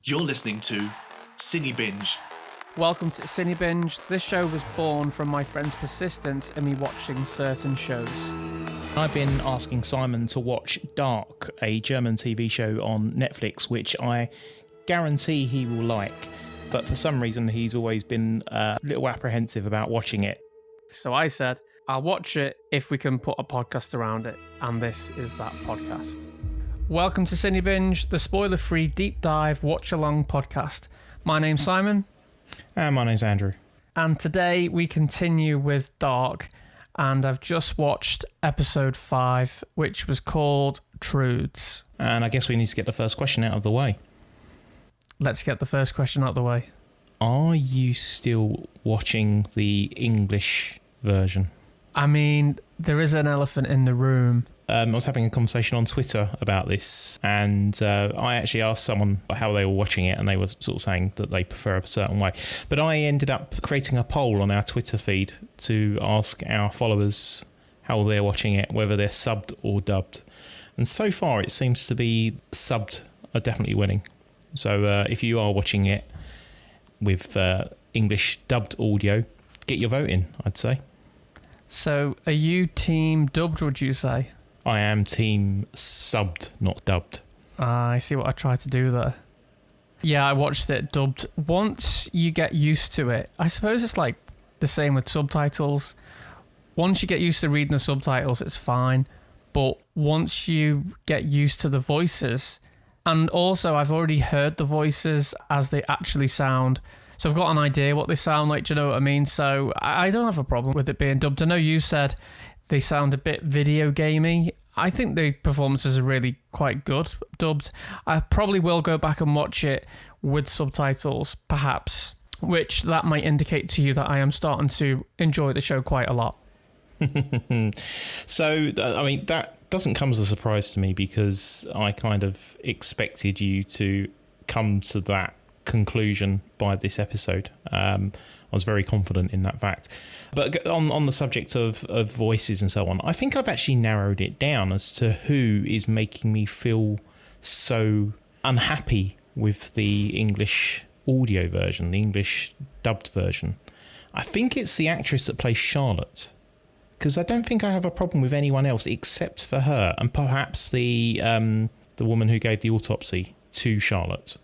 You're listening to Cinebinge. Welcome to cinebinge. This show was born from my friend's persistence in me watching certain shows. I've been asking Simon to watch Dark, a German TV show on Netflix, which I guarantee he will like. But for some reason, he's always been a little apprehensive about watching it. So I said, I'll watch it if we can put a podcast around it. And this is that podcast. Welcome to Cinebinge, the spoiler-free deep dive watch-along podcast. My name's Simon. And my name's Andrew. And today we continue with Dark. And I've just watched episode 5, which was called Truths. And I guess we need to get the first question out of the way. Let's get the first question out of the way. Are you still watching the English version? I mean, there is an elephant in the room. I was having a conversation on Twitter about this, and I actually asked someone how they were watching it, and they were sort of saying that they prefer a certain way. But I ended up creating a poll on our Twitter feed to ask our followers how they're watching it, whether they're subbed or dubbed. And so far, it seems to be subbed are definitely winning. So if you are watching it with English dubbed audio, get your vote in, I'd say. So are you team dubbed, would you say? I am team subbed, not dubbed. I see what I tried to do there. Yeah, I watched it dubbed. Once you get used to it, I suppose it's like the same with subtitles. Once you get used to reading the subtitles, it's fine. But once you get used to the voices, and also I've already heard the voices as they actually sound, so I've got an idea what they sound like, do you know what I mean? So I don't have a problem with it being dubbed. I know you said they sound a bit video gamey. I think the performances are really quite good dubbed. I probably will go back and watch it with subtitles, perhaps, which that might indicate to you that I am starting to enjoy the show quite a lot. So, I mean, that doesn't come as a surprise to me because I kind of expected you to come to that conclusion by this episode. I was very confident in that fact. But on the subject of voices and so on, I think I've actually narrowed it down as to who is making me feel so unhappy with the English audio version, the English dubbed version. I think it's the actress that plays Charlotte, because I don't think I have a problem with anyone else except for her and perhaps the woman who gave the autopsy to Charlotte.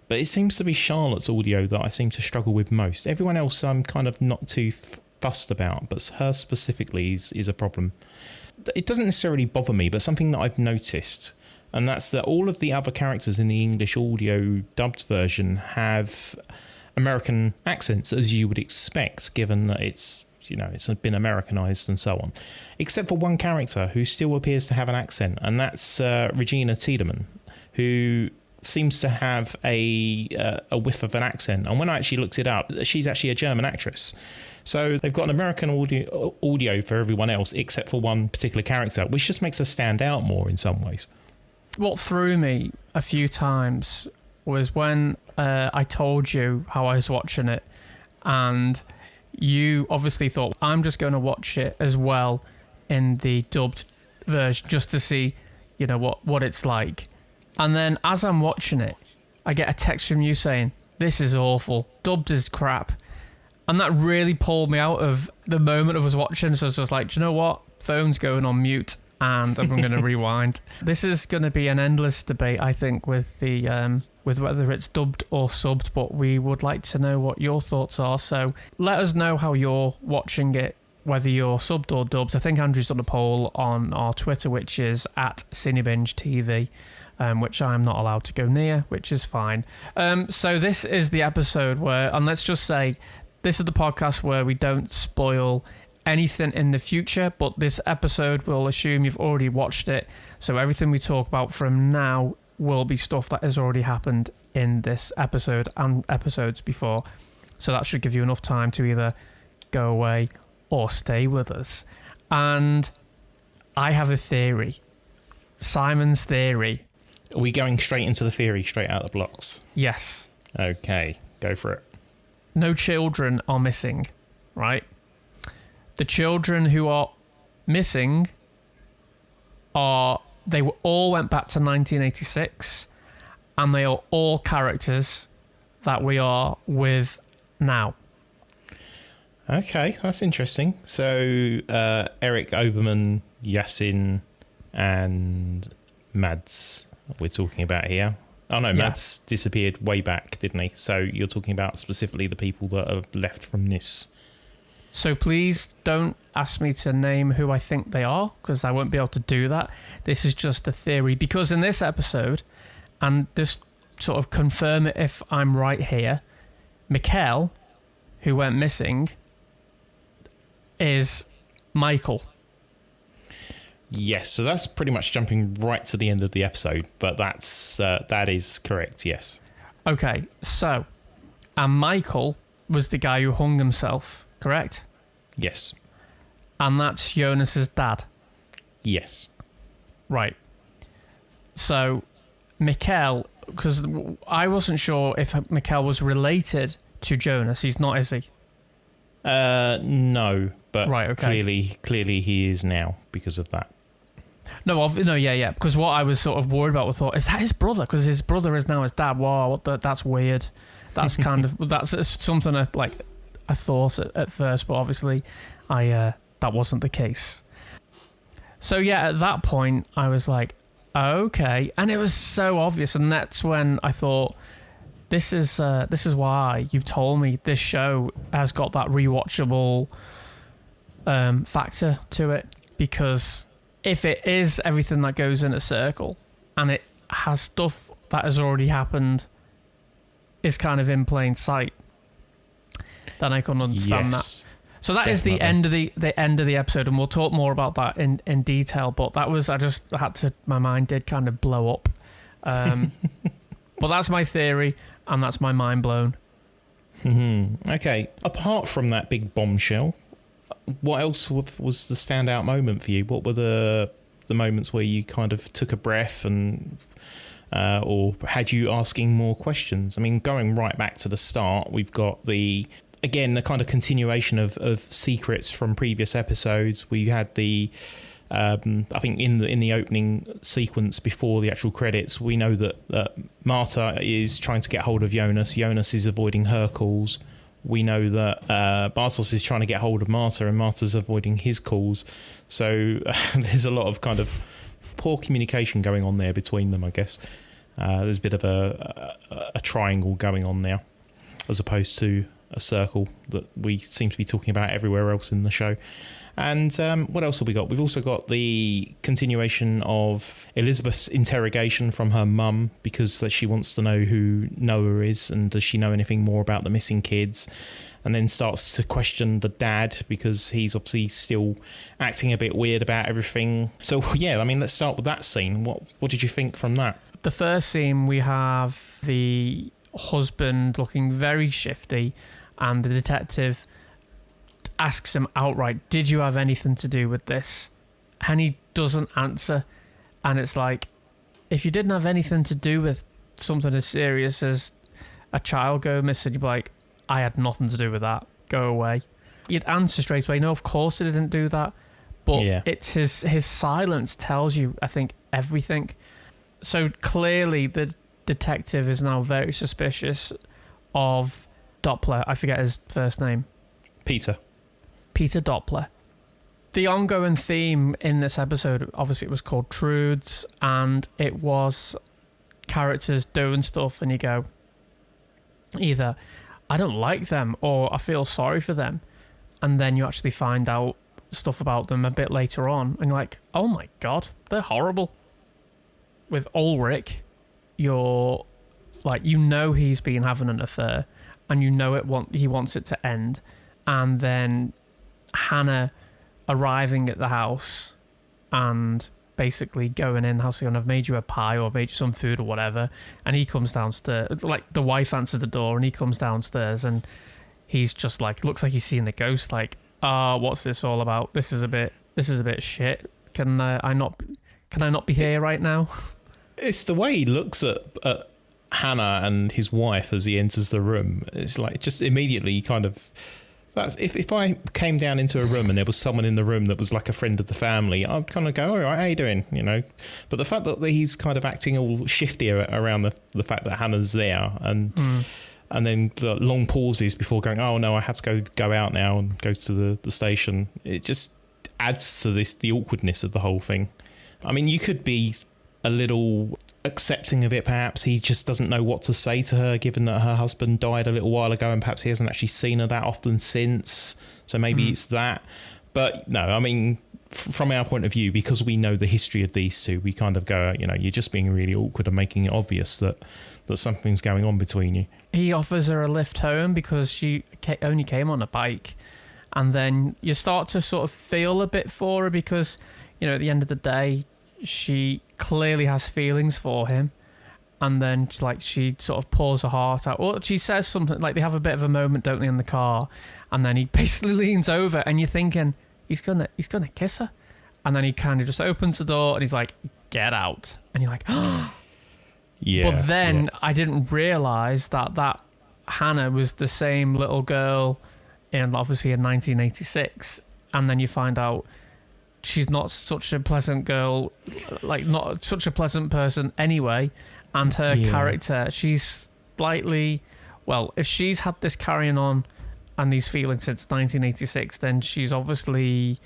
But it seems to be Charlotte's audio that I seem to struggle with most. Everyone else I'm kind of not too fussed about, but her specifically is a problem. It doesn't necessarily bother me, but something that I've noticed, and that's that all of the other characters in the English audio dubbed version have American accents, as you would expect, given that it's been Americanized and so on. Except for one character who still appears to have an accent, and that's Regina Tiedemann, who seems to have a whiff of an accent. And when I actually looked it up, she's actually a German actress. So they've got an American audio for everyone else except for one particular character, which just makes her stand out more in some ways. What threw me a few times was when I told you how I was watching it, and you obviously thought, I'm just going to watch it as well in the dubbed version just to see, what it's like. And then as I'm watching it, I get a text from you saying, this is awful, dubbed is crap. And that really pulled me out of the moment I was watching. So I was just like, do you know what? Phone's going on mute and I'm going to rewind. This is going to be an endless debate, I think, with the with whether it's dubbed or subbed, but we would like to know what your thoughts are. So let us know how you're watching it, whether you're subbed or dubbed. I think Andrew's done a poll on our Twitter, which is @CinebingeTV. Which I'm not allowed to go near, which is fine. So this is the episode where, and let's just say, this is the podcast where we don't spoil anything in the future, but this episode will assume you've already watched it. So everything we talk about from now will be stuff that has already happened in this episode and episodes before. So that should give you enough time to either go away or stay with us. And I have a theory. Simon's theory. Are we going straight into the theory, straight out the blocks? Yes. Okay, go for it. No children are missing, right? The children who are missing all went back to 1986, and they are all characters that we are with now. Okay, that's interesting. So Eric, Oberman, Yasin, and Mads we're talking about here. Oh no, Mads disappeared way back, didn't he? So you're talking about specifically the people that are left from this. So please don't ask me to name who I think they are, because I won't be able to do that. This is just a theory, because in this episode, and just sort of confirm it if I'm right here, Mikkel, who went missing, is Michael. Yes, so that's pretty much jumping right to the end of the episode, but that is correct, yes. Okay, so, and Michael was the guy who hung himself, correct? Yes. And that's Jonas's dad. Yes. Right. So, Mikkel, because I wasn't sure if Mikkel was related to Jonas. He's not, is he? No, but right, okay. clearly he is now because of that. No, yeah. Because what I was sort of worried about, is that his brother? Because his brother is now his dad. Wow, that's weird. That's kind of that's something I thought at first, but obviously, that wasn't the case. So yeah, at that point, I was like, okay, and it was so obvious, and that's when I thought, this is why you've told me this show has got that rewatchable factor to it, because if it is everything that goes in a circle and it has stuff that has already happened is kind of in plain sight, then I can understand that. So that definitely is the end of the episode, and we'll talk more about that in detail. But that was, my mind did kind of blow up. But that's my theory, and that's my mind blown. Mm-hmm. Okay. Apart from that big bombshell, what else was the standout moment for you? What were the moments where you kind of took a breath and or had you asking more questions? I mean, going right back to the start, we've got the kind of continuation of secrets from previous episodes. We had the I think in the opening sequence before the actual credits, we know that Marta is trying to get hold of Jonas. Jonas is avoiding her calls. We know that Bartos is trying to get hold of Marta, and Marta's avoiding his calls. So there's a lot of kind of poor communication going on there between them, I guess. There's a bit of a triangle going on now, as opposed to a circle that we seem to be talking about everywhere else in the show. And what else have we got? We've also got the continuation of Elizabeth's interrogation from her mum, because she wants to know who Noah is and does she know anything more about the missing kids, and then starts to question the dad because he's obviously still acting a bit weird about everything. So yeah, I mean, let's start with that scene. What did you think from that? The first scene, we have the husband looking very shifty, and the detective asks him outright, did you have anything to do with this? And he doesn't answer. And it's like, if you didn't have anything to do with something as serious as a child going missing, you'd be like, I had nothing to do with that, go away. You'd answer straight away, no, of course I didn't do that. But it's his silence tells you, I think, everything. So clearly the detective is now very suspicious of Doppler. I forget his first name. Peter Doppler. The ongoing theme in this episode, obviously it was called Truths, and it was characters doing stuff and you go, either I don't like them or I feel sorry for them, and then you actually find out stuff about them a bit later on and you're like, oh my god, they're horrible. With Ulrich, you're like, he's been having an affair and he wants it to end, and then Hannah arriving at the house and basically going in, how's I've made you a pie or made you some food or whatever, and he comes downstairs, like the wife answers the door and he comes downstairs and he's just like, looks like he's seeing the ghost, like, what's this all about? This is a bit shit. Can I not be here right now? It's the way he looks at Hannah and his wife as he enters the room. It's like, just immediately kind of That's if I came down into a room and there was someone in the room that was like a friend of the family, I'd kind of go, all right, how you doing? You know, but the fact that he's kind of acting all shifty around the fact that Hannah's there, and then the long pauses before going, oh no, I have to go out now and go to the station. It just adds to the awkwardness of the whole thing. I mean, you could be a little accepting of it, perhaps. He just doesn't know what to say to her, given that her husband died a little while ago, and perhaps he hasn't actually seen her that often since. So maybe it's that. But no, I mean, from our point of view, because we know the history of these two, we kind of go, you know, you're just being really awkward and making it obvious that something's going on between you. He offers her a lift home because she only came on a bike. And then you start to sort of feel a bit for her because, you know, at the end of the day, she clearly has feelings for him. And then, like, she sort of pours her heart out. Well, she says something, like, they have a bit of a moment, don't they, in the car. And then he basically leans over and you're thinking, he's gonna kiss her. And then he kind of just opens the door and he's like, get out. And you're like, oh. Yeah. But then I didn't realise that Hannah was the same little girl obviously in 1986, and then you find out she's not such a pleasant girl, like not such a pleasant person anyway, and her character, she's slightly, well, if she's had this carrying on and these feelings since 1986, then she's obviously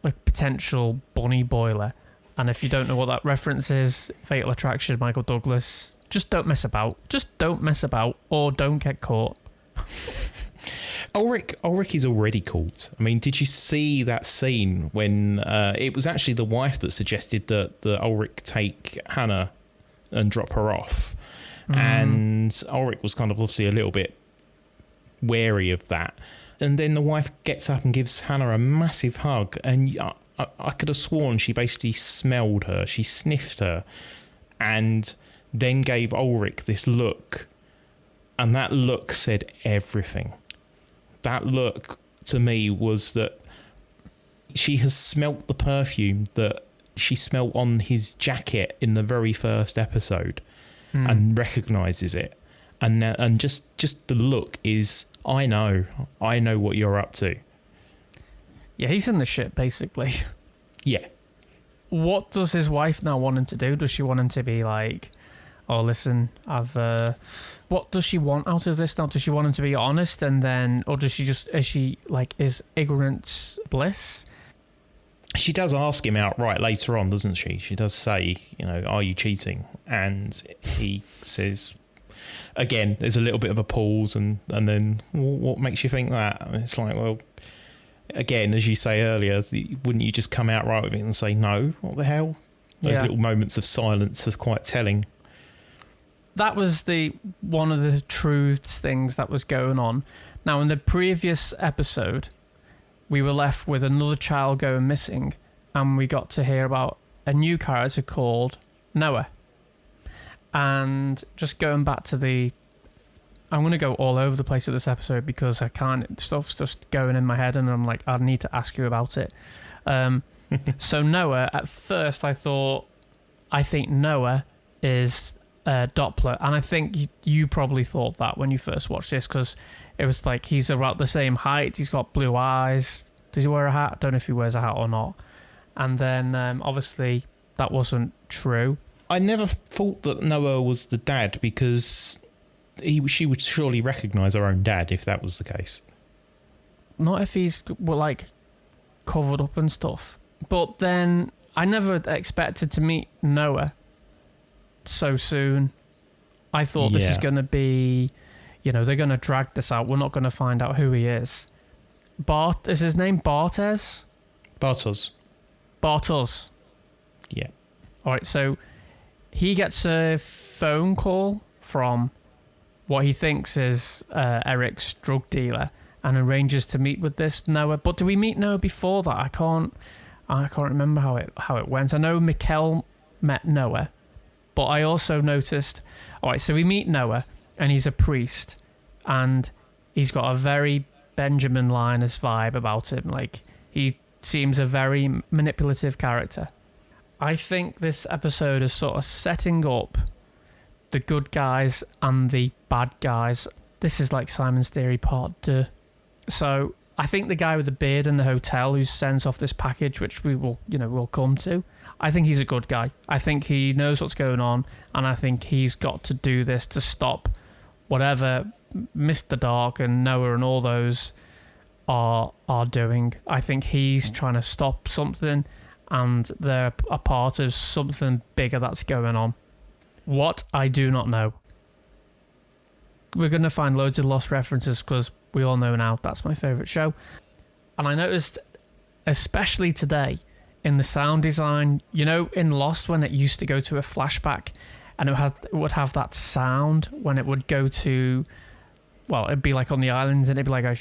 a potential bunny boiler. And if you don't know what that reference is, Fatal Attraction, Michael Douglas, just don't mess about. Just don't mess about, or don't get caught. Ulrich is already caught. I mean, did you see that scene when it was actually the wife that suggested that Ulrich take Hannah and drop her off? And Ulrich was kind of obviously a little bit wary of that. And then the wife gets up and gives Hannah a massive hug. And I could have sworn she basically smelled her. She sniffed her and then gave Ulrich this look. And that look said everything. That look to me was that she has smelt the perfume that she smelt on his jacket in the very first episode and recognises it. And just the look is, I know what you're up to. Yeah, he's in the shit, basically. Yeah. What does his wife now want him to do? Does she want him to be like, oh, listen, what does she want out of this now? Does she want him to be honest, and then, or does she just, is ignorance bliss? She does ask him outright later on, doesn't she? She does say, you know, are you cheating? And he says, again, there's a little bit of a pause, and then what makes you think that? And it's like, well, again, as you say earlier, wouldn't you just come out right with it and say, no, what the hell? Those little moments of silence are quite telling. That was one of the truths things that was going on. Now, in the previous episode, we were left with another child going missing, and we got to hear about a new character called Noah. And just going back to I'm going to go all over the place with this episode because I can't, stuff's just going in my head and I'm like, I need to ask you about it. So Noah, at first I think Noah is Doppler, and I think you probably thought that when you first watched this because it was like he's about the same height, he's got blue eyes. Does he wear a hat? I don't know if he wears a hat or not. And then obviously that wasn't true. I never thought that Noah was the dad because she would surely recognise her own dad if that was the case. Not if he's like covered up and stuff. But then I never expected to meet Noah so soon. I thought this is going to be, you know, they're going to drag this out. We're not going to find out who he is. Is his name Bartes? Bartos. Yeah. All right, so he gets a phone call from what he thinks is Eric's drug dealer and arranges to meet with this Noah. But do we meet Noah before that? I can't remember how it went. I know Mikkel met Noah, but I also noticed. All right, so we meet Noah, and he's a priest, and he's got a very Benjamin Linus vibe about him. Like, he seems a very manipulative character. I think this episode is sort of setting up the good guys and the bad guys. This is like Simon's Theory Part 2. So I think the guy with the beard in the hotel who sends off this package, which we will, we'll come to, I think he's a good guy. I think he knows what's going on, and I think he's got to do this to stop whatever Mr. Dark and Noah and all those are doing. I think he's trying to stop something, and they're a part of something bigger that's going on. What? I do not know. We're going to find loads of lost references because we all know now that's my favourite show. And I noticed, especially today, in the sound design, in Lost when it used to go to a flashback and it would have that sound when it would go to, well, it'd be like on the islands and it'd be like a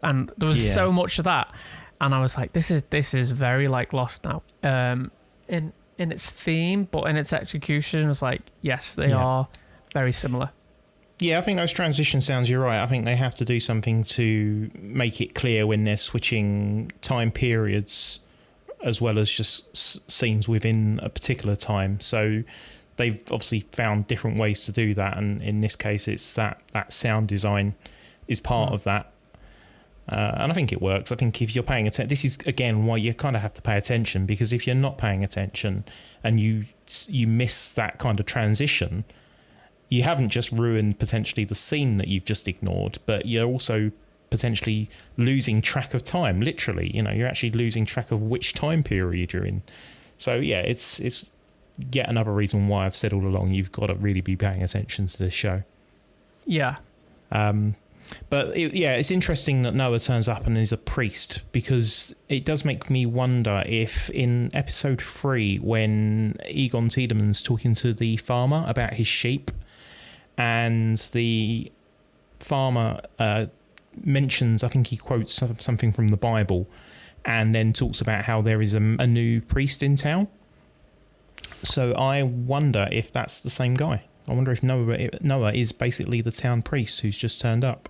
and there was so much of that. And I was like, this is very like Lost now. In its theme, but in its execution, it was like, yes, they are very similar. Yeah, I think those transition sounds, you're right. I think they have to do something to make it clear when they're switching time periods as well as just scenes within a particular time. So they've obviously found different ways to do that. And in this case, it's that sound design is part of that. And I think it works. I think if you're paying attention, this is, again, why you kind of have to pay attention, because if you're not paying attention and you miss that kind of transition, you haven't just ruined potentially the scene that you've just ignored, but you're also potentially losing track of time. Literally, you're actually losing track of which time period you're in. So yeah, it's yet another reason why I've said all along you've got to really be paying attention to this show. Yeah. But it's interesting that Noah turns up and is a priest, because it does make me wonder if in episode 3, when Egon Tiedeman's talking to the farmer about his sheep, and the farmer mentions, I think he quotes something from the Bible, and then talks about how there is a new priest in town. So I wonder if that's the same guy. I wonder if Noah is basically the town priest who's just turned up.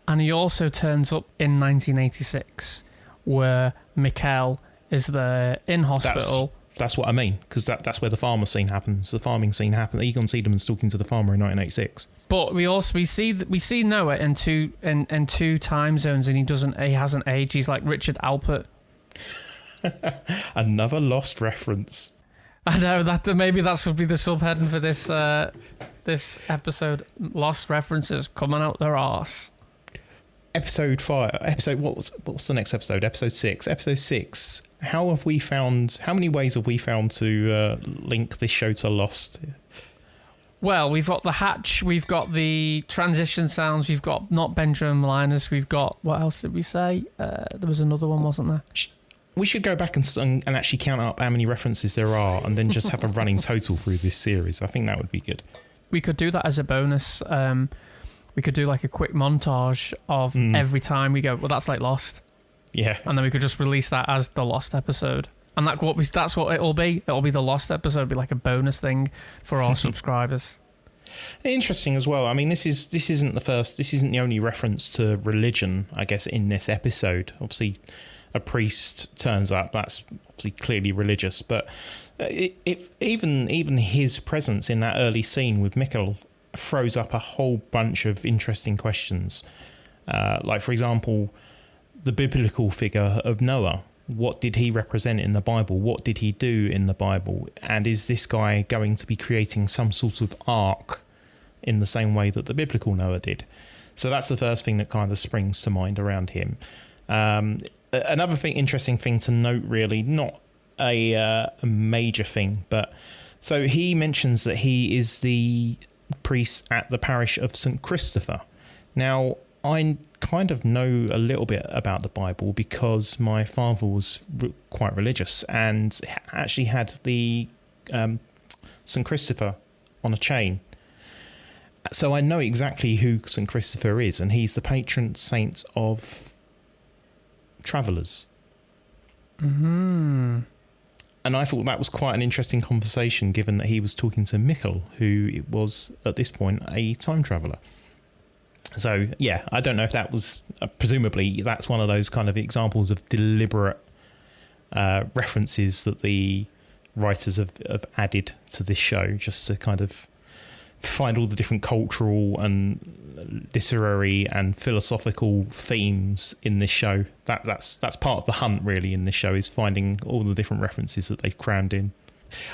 And he also turns up in 1986, where Mikkel is there in hospital. That's what I mean, because that's where the farmer scene happens. The farming scene happens. Egon Tiedeman's talking to the farmer in 1986. But we see Noah in two time zones, and he hasn't aged. He's like Richard Alpert. Another Lost reference. I know that maybe that would be the subheading for this episode. Lost references coming out their arse. Episode 5. What's the next episode? Episode 6. Episode 6. How many ways have we found to link this show to Lost? Well, we've got the hatch, we've got the transition sounds, we've got not Benjamin Linus, we've got, what else did we say? There was another one, wasn't there? We should go back and actually count up how many references there are, and then just have a running total through this series. I think that would be good. We could do that as a bonus. We could do like a quick montage of every time we go, well, that's like Lost. Yeah. And then we could just release that as the Lost episode. And that's what it'll be. It'll be the Lost episode. It'll be like a bonus thing for our subscribers. Interesting as well. I mean, this isn't the only reference to religion, I guess, in this episode. Obviously, a priest turns up. That's obviously clearly religious. But even his presence in that early scene with Mikkel throws up a whole bunch of interesting questions. Like, for example, the biblical figure of Noah. What did he represent in the Bible? What did he do in the Bible? And is this guy going to be creating some sort of ark in the same way that the biblical Noah did? So that's the first thing that kind of springs to mind around him. Another interesting thing to note, really, not a major thing, but so he mentions that he is the priest at the parish of St. Christopher. Now, I kind of know a little bit about the Bible because my father was quite religious and actually had the St. Christopher on a chain. So I know exactly who St. Christopher is, and he's the patron saint of travellers. Mm-hmm. And I thought that was quite an interesting conversation, given that he was talking to Mikkel, who was, at this point, a time traveller. So, yeah, I don't know if that was... presumably, that's one of those kind of examples of deliberate references that the writers have added to this show, just to kind of find all the different cultural and literary and philosophical themes in this show. That's part of the hunt really in this show, is finding all the different references that they've crammed in.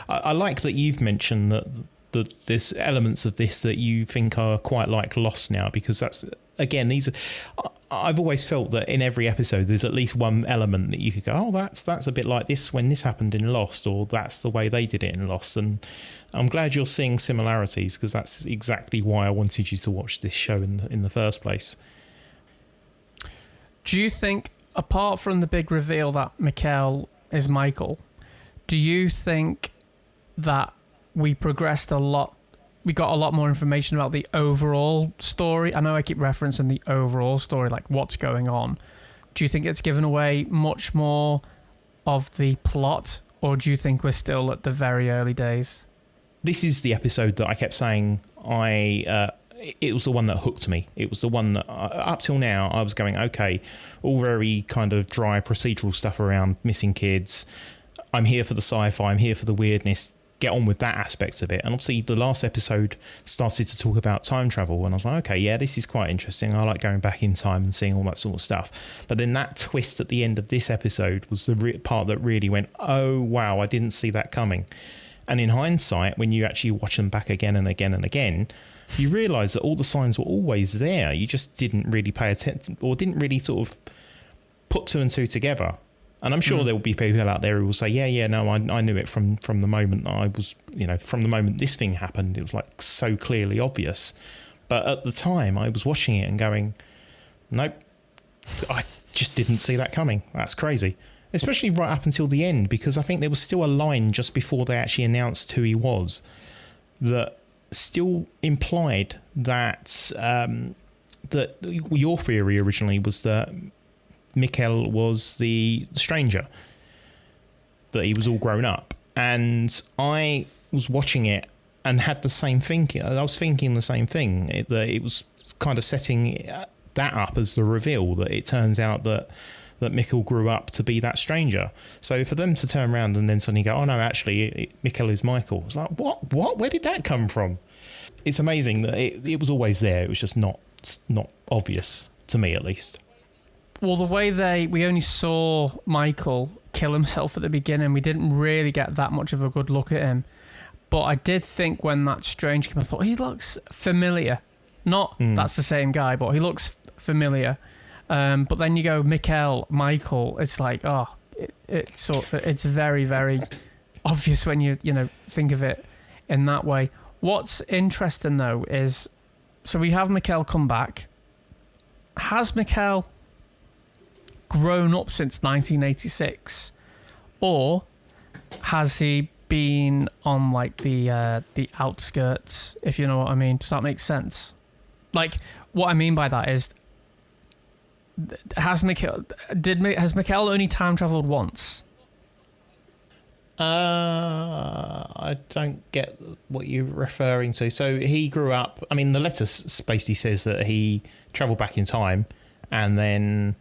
I like that you've mentioned that there's elements of this that you think are quite like Lost now, because that's, again, these are, I've always felt that in every episode there's at least one element that you could go, oh, that's a bit like this when this happened in Lost, or that's the way they did it in Lost. And I'm glad you're seeing similarities, because that's exactly why I wanted you to watch this show in the first place. Do you think, apart from the big reveal that Mikkel is Michael, do you think that we progressed a lot? We got a lot more information about the overall story. I know I keep referencing the overall story, like what's going on. Do you think it's given away much more of the plot, or do you think we're still at the very early days? This is the episode that I kept saying it was the one that hooked me. It was the one that, up till now, I was going, okay, all very kind of dry procedural stuff around missing kids. I'm here for the sci-fi. I'm here for the weirdness. Get on with that aspect of it. And obviously the last episode started to talk about time travel, and I was like, okay, yeah, this is quite interesting. I like going back in time and seeing all that sort of stuff. But then that twist at the end of this episode was the part that really went, oh wow, I didn't see that coming. And in hindsight, when you actually watch them back again and again and again, you realise that all the signs were always there. You just didn't really pay attention, or didn't really sort of put two and two together. And I'm sure there will be people out there who will say, yeah, no, I knew it from the moment I was, from the moment this thing happened. It was like so clearly obvious. But at the time, I was watching it and going, nope, I just didn't see that coming. That's crazy. Especially right up until the end, because I think there was still a line just before they actually announced who he was that still implied that that your theory originally was that Mikkel was the stranger, that he was all grown up. And I was watching it and had the same thinking. I was thinking the same thing, that it was kind of setting that up as the reveal, that it turns out that Mikkel grew up to be that stranger. So for them to turn around and then suddenly go, oh no, actually Mikkel is Michael. It's like, what? Where did that come from? It's amazing that it was always there. It was just not obvious, to me at least. Well, the way we only saw Michael kill himself at the beginning, we didn't really get that much of a good look at him. But I did think when that strange came, I thought, he looks familiar. Not that's the same guy, but he looks familiar. But then you go, Michael, it's like, it's very, very obvious when you think of it in that way. What's interesting, though, is, so we have Mikkel come back. Has Mikkel grown up since 1986, or has he been on like the outskirts, if you know what I mean? Does that make sense? Like, what I mean by that is, has Mikkel only time traveled once? I don't get what you're referring to. So he grew up, I mean, the letter basically says that he travelled back in time and then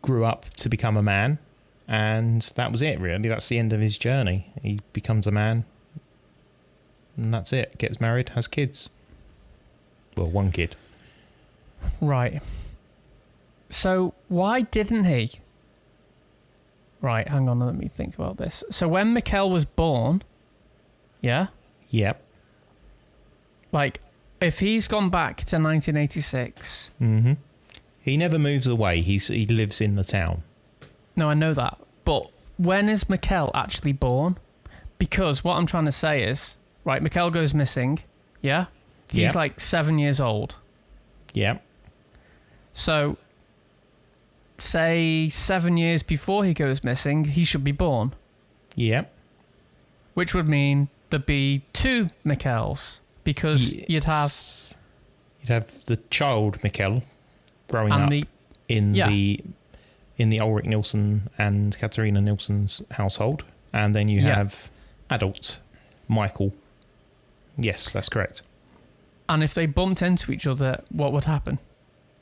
grew up to become a man, and that was it, really. That's the end of his journey. He becomes a man, and that's it. Gets married, has kids. Well, one kid. Right. So why didn't he? Right, hang on, let me think about this. So when Mikkel was born, yeah? Yep. Like, if he's gone back to 1986... Mm-hmm. He never moves away. He lives in the town. No, I know that. But when is Mikkel actually born? Because what I'm trying to say is, right, Mikkel goes missing, yeah? He's like 7 years old. Yeah. So, say 7 years before he goes missing, he should be born. Yeah. Which would mean there'd be two Mikkels, because you'd have the child Mikkel growing up in the Ulrich Nilsson and Katarina Nilsson's household, and then you have adult Michael. Yes, that's correct. And if they bumped into each other, what would happen?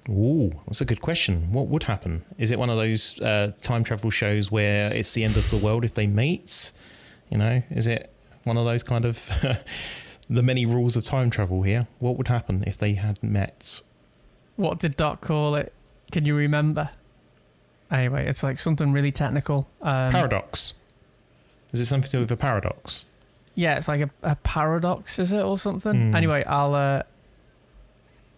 Ooh, that's a good question. What would happen? Is it one of those time travel shows where it's the end of the world if they meet? Is it one of those kind of The many rules of time travel here. What would happen if they had met? What did Doc call it? Can you remember? Anyway, it's like something really technical. Paradox. Is it something to do with a paradox? Yeah, it's like a paradox, is it, or something? Anyway, I'll...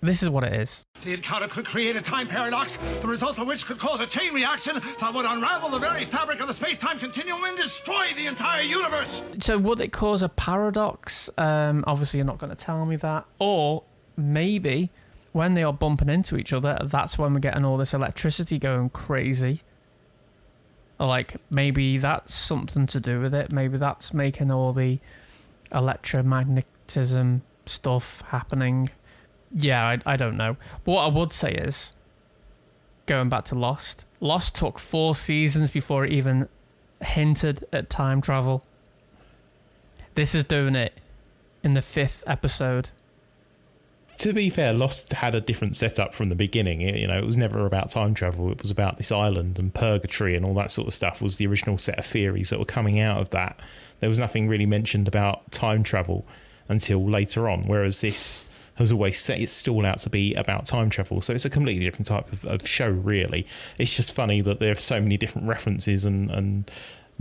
This is what it is. The encounter could create a time paradox, the results of which could cause a chain reaction that would unravel the very fabric of the space-time continuum and destroy the entire universe. So would it cause a paradox? Obviously, you're not going to tell me that. Or maybe when they are bumping into each other, that's when we're getting all this electricity going crazy. Or like, maybe that's something to do with it. Maybe that's making all the electromagnetism stuff happening. Yeah, I don't know. But what I would say is, going back to Lost took 4 seasons before it even hinted at time travel. This is doing it in the 5th episode. To be fair, Lost had a different setup from the beginning. It was never about time travel. It was about this island and purgatory and all that sort of stuff was the original set of theories that were coming out of that. There was nothing really mentioned about time travel until later on, whereas this has always set its stall out to be about time travel. So it's a completely different type of show, really. It's just funny that there are so many different references and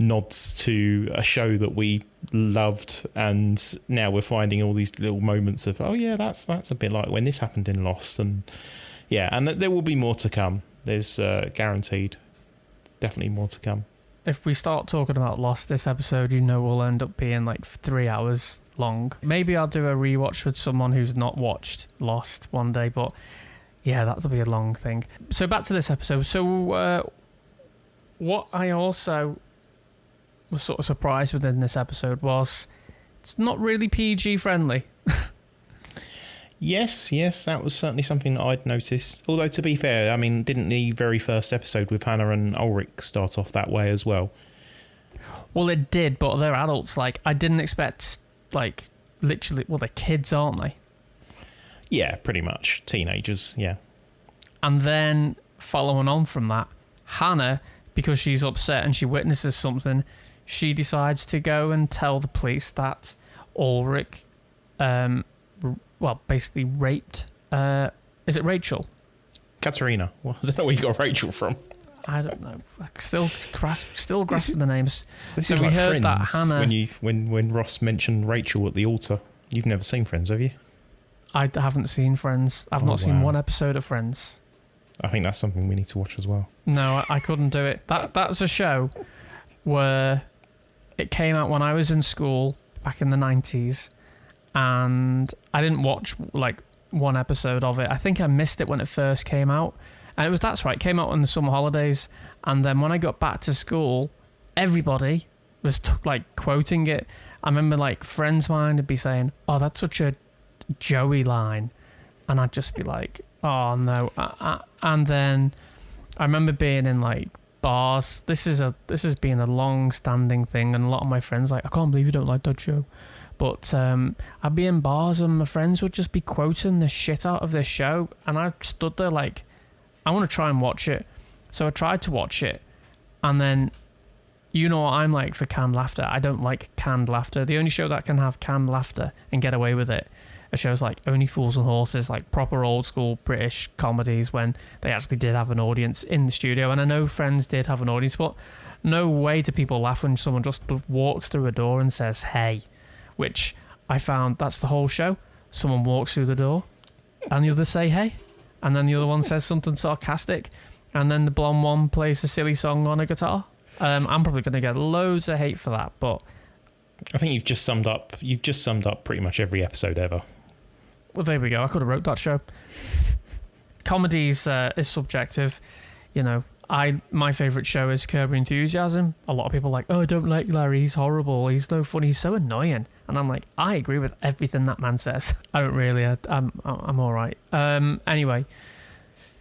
nods to a show that we loved, and now we're finding all these little moments of, oh yeah, that's a bit like when this happened in Lost. And yeah, and there will be more to come. There's guaranteed definitely more to come. If we start talking about Lost this episode, we'll end up being like 3 hours long. Maybe I'll do a rewatch with someone who's not watched Lost one day, but yeah, that'll be a long thing. So back to this episode. So what I also was sort of surprised within this episode was it's not really PG friendly. Yes, that was certainly something that I'd noticed. Although, to be fair, I mean, didn't the very first episode with Hannah and Ulrich start off that way as well? Well, it did, but they're adults. Like, I didn't expect, like, literally, well, they're kids, aren't they? Yeah, pretty much. Teenagers, yeah. And then, following on from that, Hannah, because she's upset and she witnesses something, she decides to go and tell the police that Ulrich, basically raped, is it Rachel? Katerina. Well, I don't know where you got Rachel from. I don't know. Still grasping the names. This so is we like heard Friends, that Hannah... when Ross mentioned Rachel at the altar. You've never seen Friends, have you? I haven't seen Friends. I've not seen one episode of Friends. I think that's something we need to watch as well. No, I couldn't do it. That's a show where it came out when I was in school back in the 90s, and I didn't watch like one episode of it. I think I missed it when it first came out, and that's right, it came out in the summer holidays, and then when I got back to school, everybody was like quoting it. I remember like friends of mine would be saying, "Oh, that's such a Joey line," and I'd just be like, "Oh no!" And then I remember being in like bars. This has been a long-standing thing, and a lot of my friends like, "I can't believe you don't like that show." But I'd be in bars and my friends would just be quoting the shit out of this show, and I stood there like, I want to try and watch it. So I tried to watch it, and then you know what I'm like for canned laughter. I don't like canned laughter. The only show that can have canned laughter and get away with it are shows like Only Fools and Horses, like proper old school British comedies when they actually did have an audience in the studio. And I know Friends did have an audience, but no way do people laugh when someone just walks through a door and says, "Hey," which I found that's the whole show. Someone walks through the door and the others say, "Hey," and then the other one says something sarcastic, and then the blonde one plays a silly song on a guitar. I'm probably going to get loads of hate for that, but I think you've just summed up pretty much every episode ever. Well, there we go. I could have wrote that show. Comedies is subjective. You know, my favourite show is Curb Your Enthusiasm. A lot of people are like, "Oh, I don't like Larry. He's horrible. He's no funny. He's so annoying." And I'm like, I agree with everything that man says. I don't really. I'm all right. Anyway,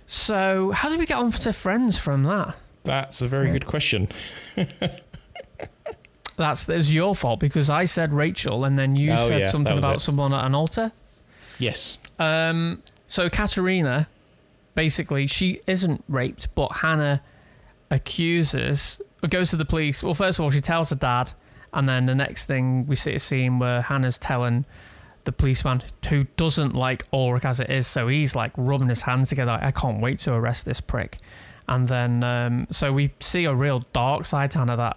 so how did we get on to Friends from that? That's a very good question. It was your fault because I said Rachel and then you said something about someone at an altar. Yes. So Katerina, basically, she isn't raped, but Hannah goes to the police. Well, first of all, she tells her dad, and then the next thing we see a scene where Hannah's telling the policeman who doesn't like Ulrich as it is, so he's like rubbing his hands together like, I can't wait to arrest this prick. And then so we see a real dark side to Hannah, that,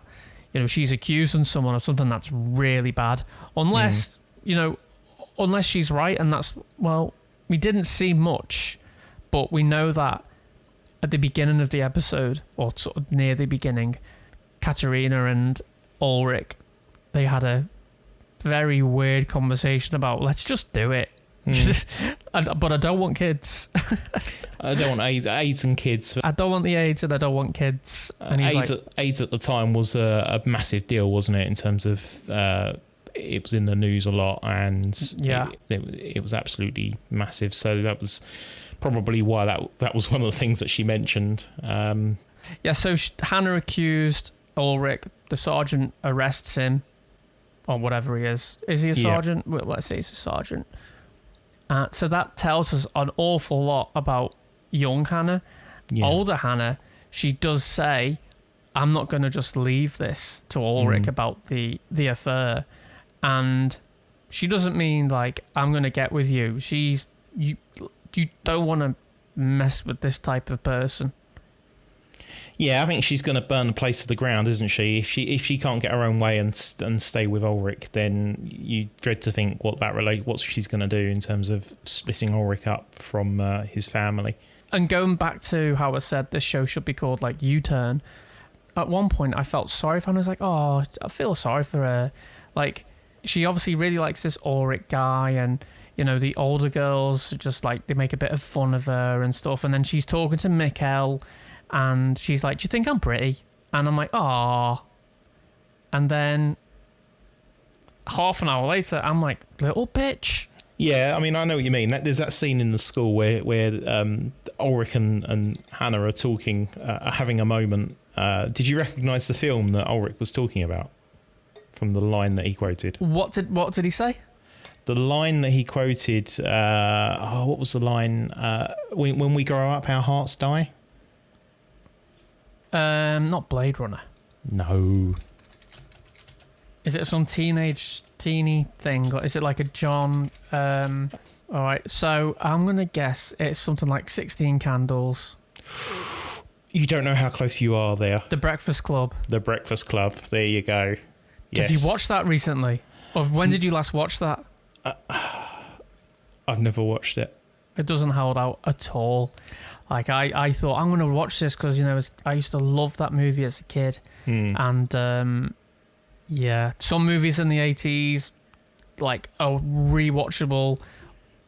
you know, she's accusing someone of something that's really bad, unless you know, unless she's right, and that's, well, we didn't see much, but we know that at the beginning of the episode, or sort of near the beginning, Katerina and Ulrich, they had a very weird conversation about, let's just do it. But I don't want kids. I don't want AIDS and kids. I don't want the AIDS, and I don't want kids. And he's AIDS at the time was a massive deal, wasn't it? In terms of it was in the news a lot, and it was absolutely massive. So that was probably why that was one of the things that she mentioned. So Hannah accused Ulrich. The sergeant arrests him, or whatever he is. Is he a sergeant? Well, let's say he's a sergeant. So that tells us an awful lot about young Hannah. Older Hannah, she does say, I'm not going to just leave this to Ulrich about the affair. And she doesn't mean like, I'm going to get with you. You don't want to mess with this type of person. Yeah, I think she's going to burn the place to the ground, isn't she? If she can't get her own way and stay with Ulrich, then you dread to think what she's going to do in terms of splitting Ulrich up from his family. And going back to how I said this show should be called like U-Turn, at one point I felt sorry for her. I was like, oh, I feel sorry for her. Like, she obviously really likes this Ulrich guy, and you know, the older girls just like, they make a bit of fun of her and stuff. And then she's talking to Mikkel, and she's like, do you think I'm pretty? And I'm like, ah. And then half an hour later, I'm like, little bitch. Yeah, I mean, I know what you mean. There's that scene in the school where Ulrich and Hannah are talking, having a moment. Did you recognise the film that Ulrich was talking about from the line that he quoted? What did he say? The line that he quoted, what was the line? When we grow up, our hearts die? Not Blade Runner. No. Is it some teeny thing? Is it like a John? All right, so I'm gonna guess it's something like 16 Candles. You don't know how close you are there. The Breakfast Club. The Breakfast Club. There you go. Yes. Have you watched that recently? Or when did you last watch that? I've never watched it. It doesn't hold out at all. Like, I thought, I'm going to watch this because, you know, I used to love that movie as a kid. And, some movies in the 80s, like, are rewatchable,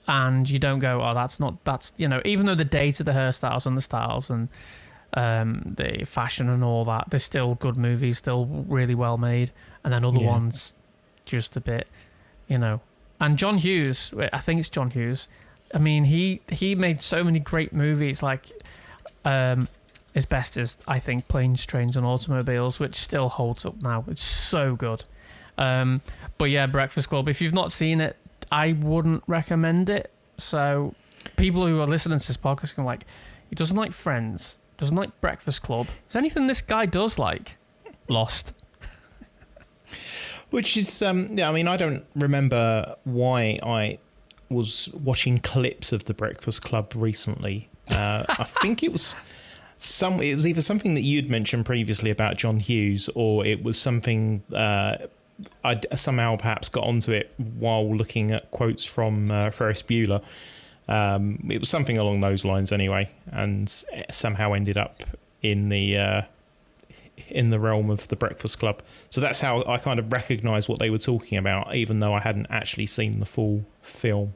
and you don't go, oh, that's, you know, even though the date of the hairstyles and the styles and the fashion and all that, they're still good movies, still really well made. And then other ones, just a bit, you know. And John Hughes, I think it's John Hughes, I mean, he made so many great movies, like his best is, I think, Planes, Trains and Automobiles, which still holds up now. It's so good. But yeah, Breakfast Club, if you've not seen it, I wouldn't recommend it. So people who are listening to this podcast can like, he doesn't like Friends, doesn't like Breakfast Club. Is anything this guy does like? Lost. Which is, I mean, I don't remember why I was watching clips of the Breakfast Club recently. I think it was either something that you'd mentioned previously about John Hughes, or it was something I somehow perhaps got onto it while looking at quotes from Ferris Bueller. It was something along those lines anyway, and somehow ended up in the realm of the Breakfast Club. So that's how I kind of recognised what they were talking about, even though I hadn't actually seen the full film.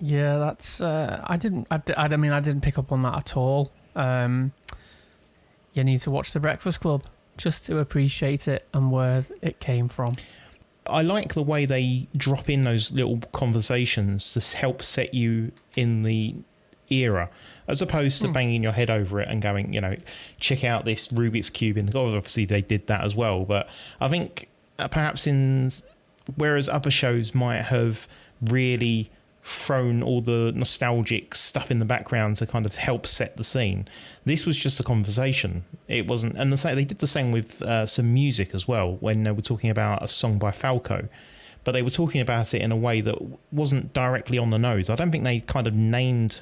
Yeah, that's I didn't pick up on that at all. You need to watch the Breakfast Club just to appreciate it and where it came from. I like the way they drop in those little conversations to help set you in the era, as opposed to banging your head over it and going, you know, check out this Rubik's Cube. And obviously they did that as well. But I think perhaps whereas other shows might have really thrown all the nostalgic stuff in the background to kind of help set the scene, this was just a conversation. It wasn't, and they did the same with some music as well when they were talking about a song by Falco. but they were talking about it in a way that wasn't directly on the nose. I don't think they kind of named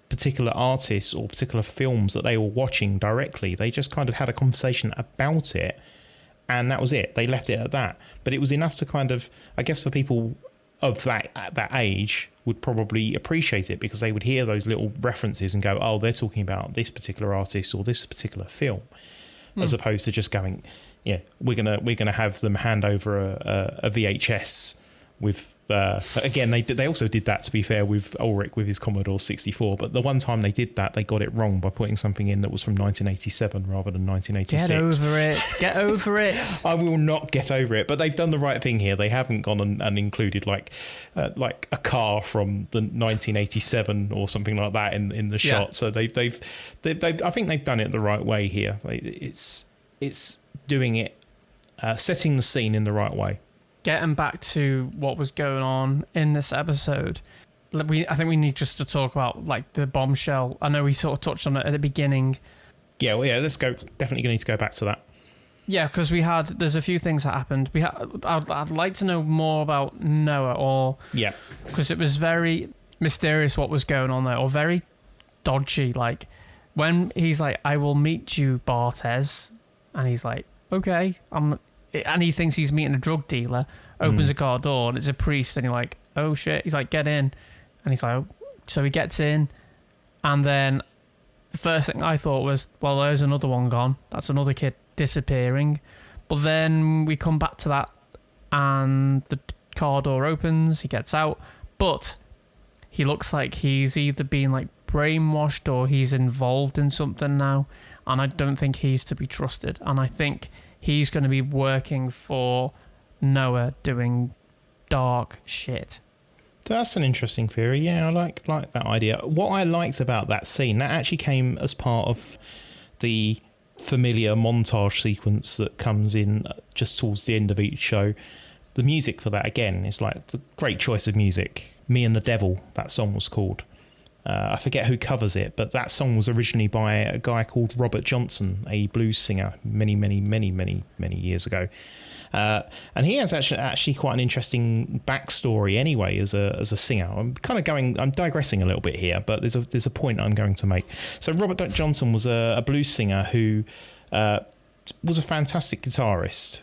particular artists or particular films that they were watching directly. They just kind of had a conversation about it, and that was it. They left it at that. But it was enough to kind of, I guess, for people of that at that age would probably appreciate it, because they would hear those little references and go, oh, they're talking about this particular artist or this particular film, as opposed to just going, yeah, we're gonna have them hand over a VHS with again, they also did that, to be fair, with Ulrich with his Commodore 64, but the one time they did that, they got it wrong by putting something in that was from 1987 rather than 1986. Get over it. I will not get over it, but they've done the right thing here. They haven't gone and included like a car from the 1987 or something like that in the shot. So they've I think they've done it the right way here. It's doing it, setting the scene in the right way. Getting back to what was going on in this episode, I think we need just to talk about like the bombshell. I know we sort of touched on it at the beginning. Yeah, let's go. Definitely going to need to go back to that. Yeah, because there's a few things that happened. I'd like to know more about Noah, because it was very mysterious what was going on there, or very dodgy. Like when he's like, "I will meet you, Barthez," and he's like, "Okay, and he thinks he's meeting a drug dealer, opens a car door, and it's a priest, and you're like, oh shit, he's like, get in. And he's like, oh. So he gets in, and then the first thing I thought was, well, there's another one gone. That's another kid disappearing. But then we come back to that, and the car door opens, he gets out, but he looks like he's either been like brainwashed or he's involved in something now, and I don't think he's to be trusted, and I think he's going to be working for Noah doing dark shit. That's an interesting theory. Yeah, I like that idea. What I liked about that scene, that actually came as part of the familiar montage sequence that comes in just towards the end of each show. The music for that, again, is like the great choice of music. Me and the Devil, that song was called. I forget who covers it, but that song was originally by a guy called Robert Johnson, a blues singer, many years ago. And he has actually quite an interesting backstory anyway as a singer. I'm digressing a little bit here, but there's a point I'm going to make. So Robert Johnson was a blues singer who was a fantastic guitarist,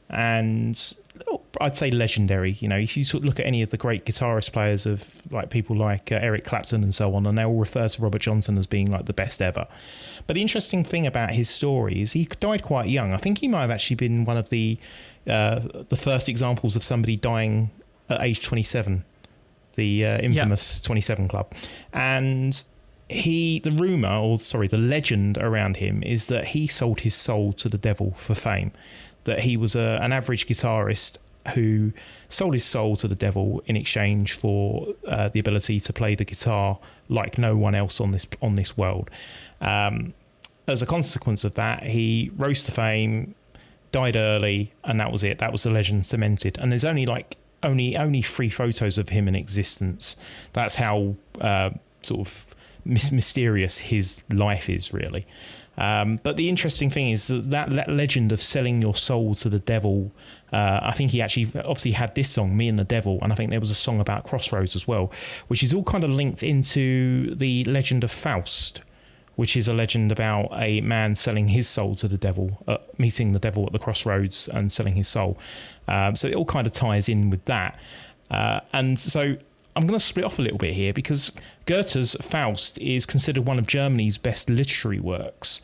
and I'd say legendary. You know, if you sort of look at any of the great guitarist players of like people like Eric Clapton and so on, and they all refer to Robert Johnson as being like the best ever. But the interesting thing about his story is he died quite young. I think he might have actually been one of the first examples of somebody dying at age 27, the infamous 27 Club. And the legend around him is that he sold his soul to the devil for fame. That he was an average guitarist who sold his soul to the devil in exchange for the ability to play the guitar like no one else on this world. As a consequence of that, he rose to fame, died early, and that was it. That was the legend cemented. And there's only 3 photos of him in existence. That's how sort of mysterious his life is, really. But the interesting thing is that legend of selling your soul to the devil. I think he actually obviously had this song, Me and the Devil, and I think there was a song about Crossroads as well, which is all kind of linked into the legend of Faust, which is a legend about a man selling his soul to the devil, meeting the devil at the crossroads and selling his soul. So it all kind of ties in with that. And so I'm going to split off a little bit here, because Goethe's Faust is considered one of Germany's best literary works.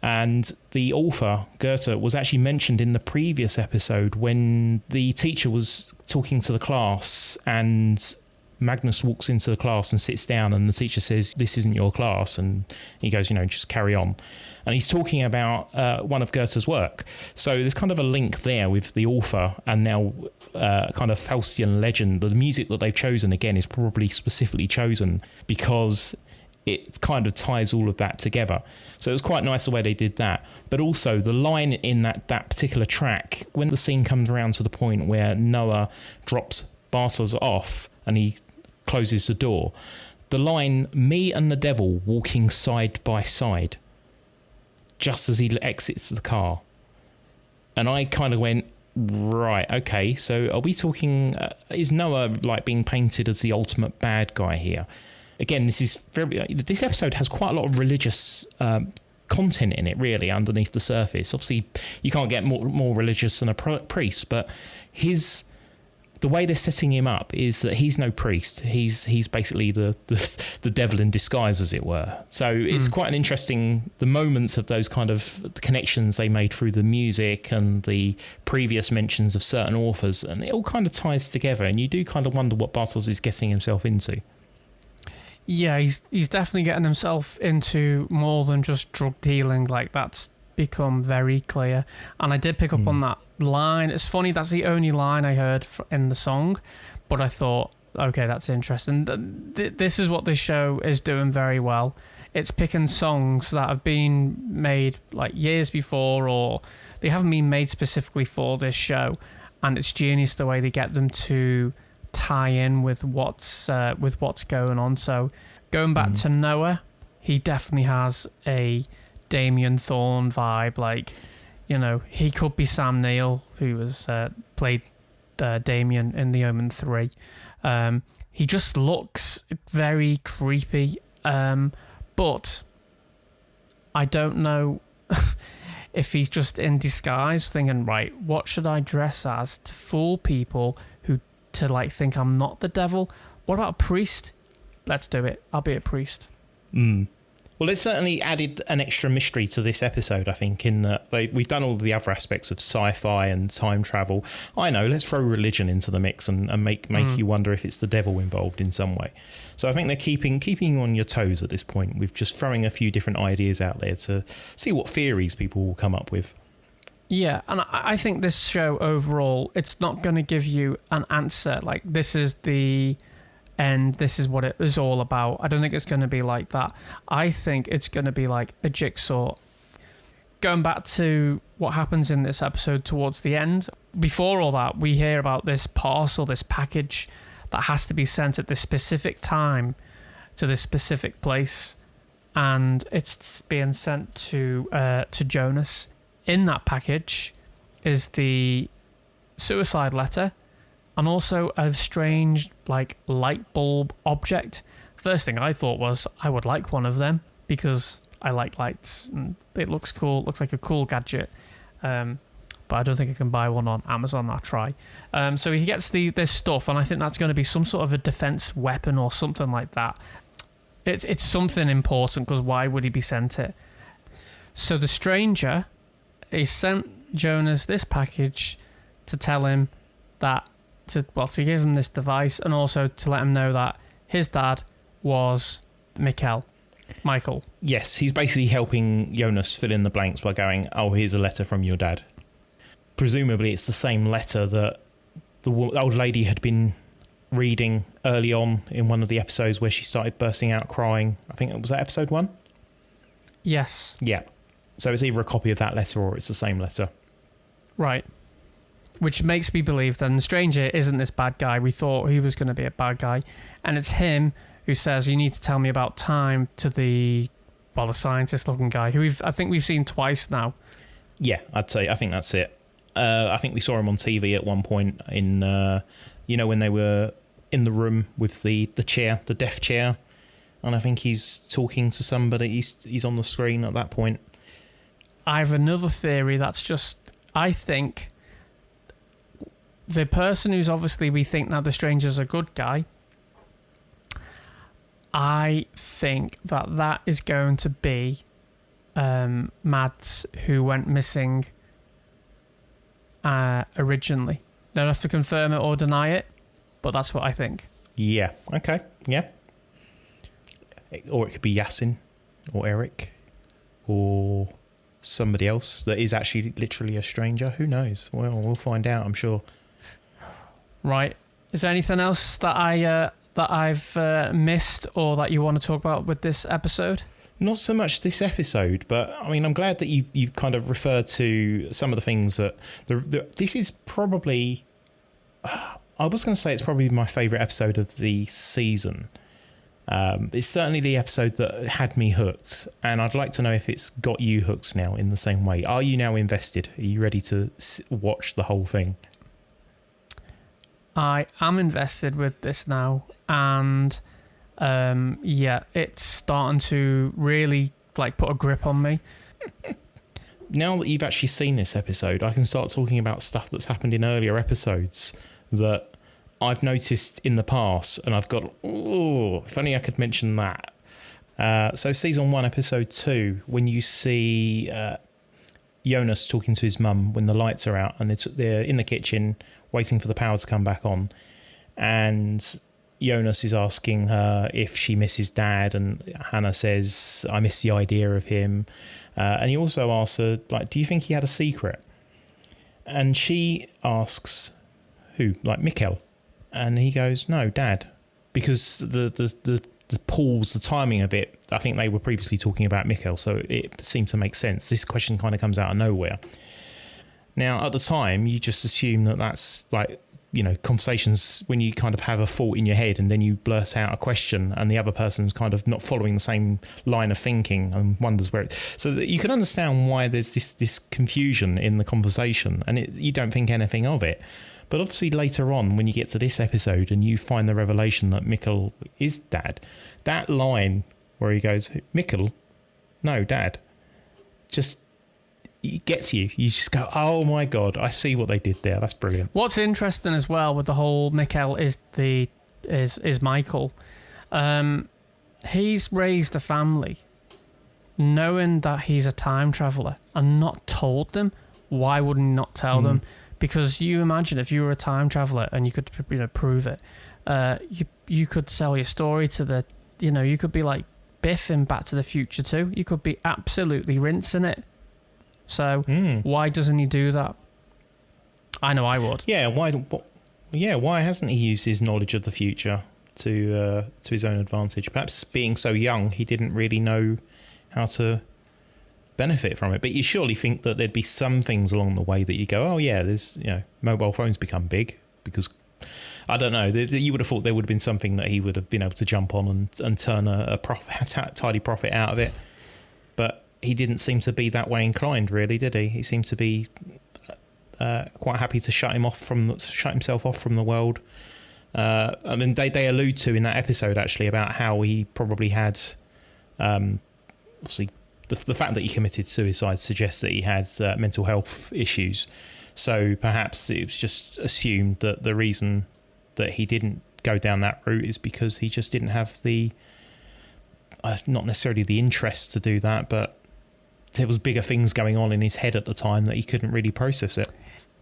And the author, Goethe, was actually mentioned in the previous episode when the teacher was talking to the class and Magnus walks into the class and sits down, and the teacher says, "This isn't your class," and he goes, just carry on. And he's talking about one of Goethe's work. So there's kind of a link there with the author and now kind of Faustian legend. The music that they've chosen, again, is probably specifically chosen because it kind of ties all of that together. So it was quite nice the way they did that. But also the line in that particular track, when the scene comes around to the point where Noah drops Bartos off and he closes the door, the line, "Me and the devil walking side by side," just as he exits the car. And I kind of went, Right, okay. So are we talking... is Noah like being painted as the ultimate bad guy here? Again, this episode has quite a lot of religious content in it, really, underneath the surface. Obviously, you can't get more religious than a priest, but the way they're setting him up is that he's no priest. He's basically the devil in disguise, as it were. So it's quite an interesting, the moments of those kind of connections they made through the music and the previous mentions of certain authors, and it all kind of ties together, and you do kind of wonder what Bartos is getting himself into. Yeah, he's definitely getting himself into more than just drug dealing. Like, that's become very clear. And I did pick up on that line. It's funny, that's the only line I heard in the song, but I thought, okay, that's interesting. This is what this show is doing very well. It's picking songs that have been made like years before, or they haven't been made specifically for this show, and it's genius the way they get them to tie in with what's going on. So going back to Noah, he definitely has a Damien Thorne vibe. Like, you know, he could be Sam Neill, who was played Damien in The Omen 3. He just looks very creepy, but I don't know if he's just in disguise, thinking, right, what should I dress as to fool people to like think I'm not the devil? What about a priest? Let's do it. I'll be a priest. Well, it certainly added an extra mystery to this episode, I think, in that we've done all the other aspects of sci-fi and time travel. I know, let's throw religion into the mix and make you wonder if it's the devil involved in some way. So I think they're keeping you on your toes at this point with just throwing a few different ideas out there to see what theories people will come up with. Yeah, and I think this show overall, it's not going to give you an answer. Like, this is the end, this is what it is all about. I don't think it's going to be like that. I think it's going to be like a jigsaw. Going back to what happens in this episode towards the end, before all that, we hear about this parcel, this package that has to be sent at this specific time to this specific place, and it's being sent to Jonas. In that package is the suicide letter, and also a strange like light bulb object. First thing I thought was I would like one of them because I like lights and it looks cool. Looks like a cool gadget, but I don't think I can buy one on Amazon. I'll try. So he gets this stuff, and I think that's going to be some sort of a defense weapon or something like that. It's something important, because why would he be sent it? So the stranger, he sent Jonas this package to tell him that, to give him this device, and also to let him know that his dad was Michael. Yes, he's basically helping Jonas fill in the blanks by going, oh, here's a letter from your dad. Presumably it's the same letter that the old lady had been reading early on in one of the episodes where she started bursting out crying. I think it was that episode 1? Yes. Yeah. So it's either a copy of that letter or it's the same letter. Right. Which makes me believe then the stranger isn't this bad guy. We thought he was going to be a bad guy. And it's him who says, you need to tell me about time, to the scientist-looking guy, who I think we've seen twice now. Yeah, I think that's it. I think we saw him on TV at one point in, when they were in the room with the chair, the deaf chair. And I think he's talking to somebody. He's on the screen at that point. I have another theory that's just, I think the person who's obviously, we think now the stranger's a good guy, I think that is going to be Mads, who went missing originally. Don't have to confirm it or deny it, but that's what I think. Yeah, okay, yeah. Or it could be Yasin, or Eric, or somebody else that is actually literally a stranger. Who knows? Well, we'll find out, I'm sure. Right. Is there anything else that I've missed or that you want to talk about with this episode? Not so much this episode, but I mean, I'm glad that you've kind of referred to some of the things that this is probably. I was going to say it's probably my favourite episode of the season. It's certainly the episode that had me hooked, and I'd like to know if it's got you hooked now in the same way. Are you now invested? Are you ready to watch the whole thing? I am invested with this now, and it's starting to really like put a grip on me. Now that you've actually seen this episode, I can start talking about stuff that's happened in earlier episodes that I've noticed in the past, and I've got, if only I could mention that. So season 1, episode 2, when you see Jonas talking to his mum when the lights are out, and they're in the kitchen waiting for the power to come back on, and Jonas is asking her if she misses Dad, and Hannah says, I miss the idea of him. And he also asks her, like, do you think he had a secret? And she asks, who? Like, Mikkel. And he goes, no, Dad. Because the pause, the timing of it, I think they were previously talking about Mikkel, so it seemed to make sense. This question kind of comes out of nowhere. Now, at the time, you just assume that that's like, you know, conversations when you kind of have a thought in your head and then you blurt out a question and the other person's kind of not following the same line of thinking and wonders where so that you can understand why there's this confusion in the conversation, and you don't think anything of it. But obviously later on, when you get to this episode and you find the revelation that Mikkel is Dad, that line where he goes, Mikkel? No, Dad. Just, it gets you. You just go, oh my God, I see what they did there. That's brilliant. What's interesting as well with the whole Mikkel is Michael. He's raised a family knowing that he's a time traveller and not told them. Why wouldn't he not tell them? Because you imagine if you were a time traveller and you could, you know, prove it, you could sell your story to the, you know, you could be like Biff in Back to the Future too. You could be absolutely rinsing it. So why doesn't he do that? I know I would. Yeah, why hasn't he used his knowledge of the future to his own advantage? Perhaps being so young, he didn't really know how to benefit from it. But you surely think that there'd be some things along the way that you go, oh yeah, there's, you know, mobile phones become big because, I don't know, you would have thought there would have been something that he would have been able to jump on and turn a tidy profit out of it. But he didn't seem to be that way inclined, really, did he? He seemed to be quite happy to shut himself off from the world. I mean, they allude to in that episode actually about how he probably had, obviously, the fact that he committed suicide suggests that he had mental health issues. So perhaps it was just assumed that the reason that he didn't go down that route is because he just didn't have the, not necessarily the interest to do that, but there was bigger things going on in his head at the time that he couldn't really process it.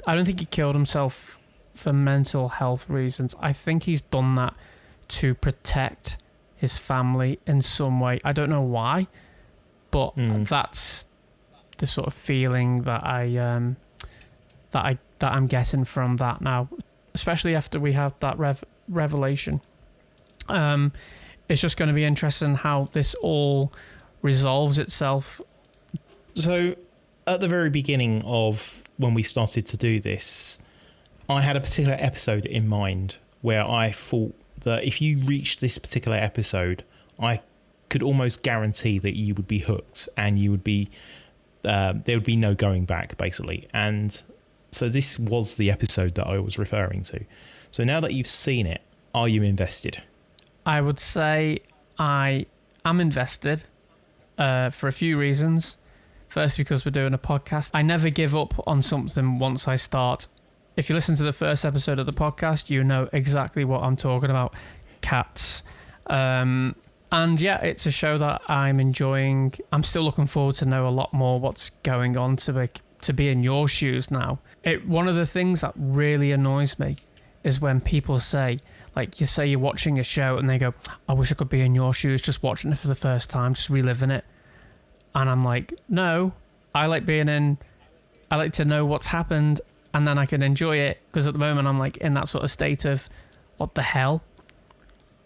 I don't think he killed himself for mental health reasons. I think he's done that to protect his family in some way. I don't know why, but that's the sort of feeling that I'm getting from that now, especially after we have that revelation. It's just going to be interesting how this all resolves itself. So at the very beginning of when we started to do this, I had a particular episode in mind where I thought that if you reached this particular episode, I could almost guarantee that you would be hooked and you would be there would be no going back, basically. And so this was the episode that I was referring to. So now that you've seen it, are you invested? I would say I am invested for a few reasons. First, because we're doing a podcast. I never give up on something once I start. If you listen to the first episode of the podcast, you know exactly what I'm talking about. Cats. And yeah, it's a show that I'm enjoying. I'm still looking forward to know a lot more what's going on to be in your shoes now. One of the things that really annoys me is when people say, like, you say you're watching a show and they go, I wish I could be in your shoes, just watching it for the first time, just reliving it. And I'm like, no, I like to know what's happened and then I can enjoy it, because at the moment I'm like in that sort of state of what the hell.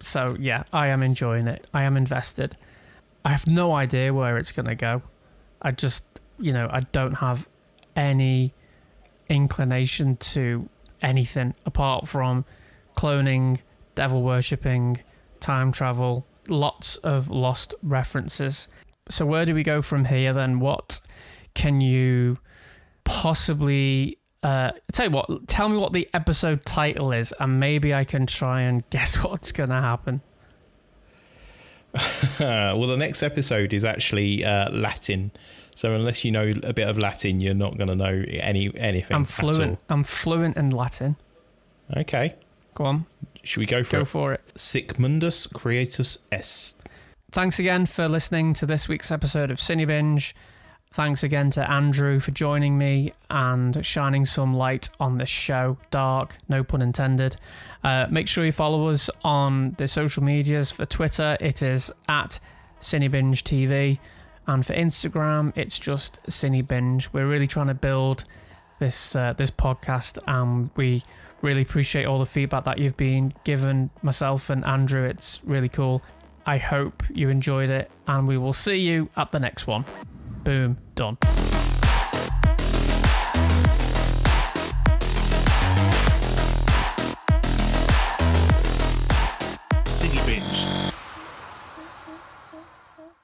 So yeah, I am enjoying it. I am invested. I have no idea where it's going to go. I just, I don't have any inclination to anything apart from cloning, devil worshipping, time travel, lots of Lost references. So where do we go from here then? What can you possibly... tell you what, tell me what the episode title is, and maybe I can try and guess what's going to happen. Well, the next episode is actually Latin. So unless you know a bit of Latin, you're not going to know anything. I'm fluent. At all. I'm fluent in Latin. Okay. Go on. Should we go for it? Go for it. Sic mundus creatus est. Thanks again for listening to this week's episode of Cinebinge. Thanks again to Andrew for joining me and shining some light on this show. Dark, no pun intended. Make sure you follow us on the social medias. For Twitter, it is at Cinebinge TV. And for Instagram, it's just Cinebinge. We're really trying to build this podcast, and we really appreciate all the feedback that you've been given myself and Andrew. It's really cool. I hope you enjoyed it, and we will see you at the next one. Boom, done.